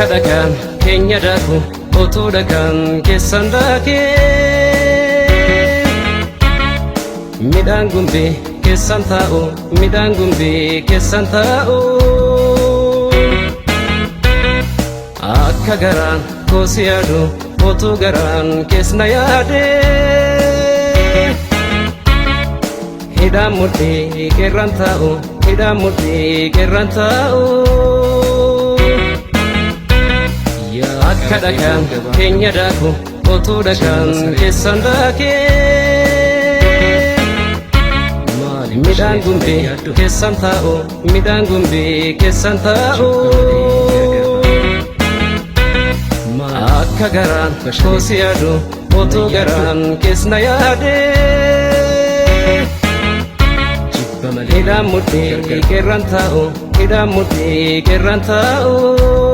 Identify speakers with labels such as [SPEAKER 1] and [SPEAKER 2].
[SPEAKER 1] akka dhagaan keenya daaku otoo dhagaan keessan daakee midhaan gumbii keessan taa'u midhaan gumbii keessan taa'u akka garaan koosi yaadu otoo garaan keessna yaade hidhaan mudhii qeerran taa'u hidhaan mudhii qeerran taa'u akka dhagaan keenya daaku otoo dhagaan keessan daakee midhaan gumbii keessan taa'u midhaan gumbii keessan taa'u akka garaan koosi yaadu otoo garaan keessna yaade hidhaan mudhii qeerran taa'u hidhaan mudhii qeerran taa'u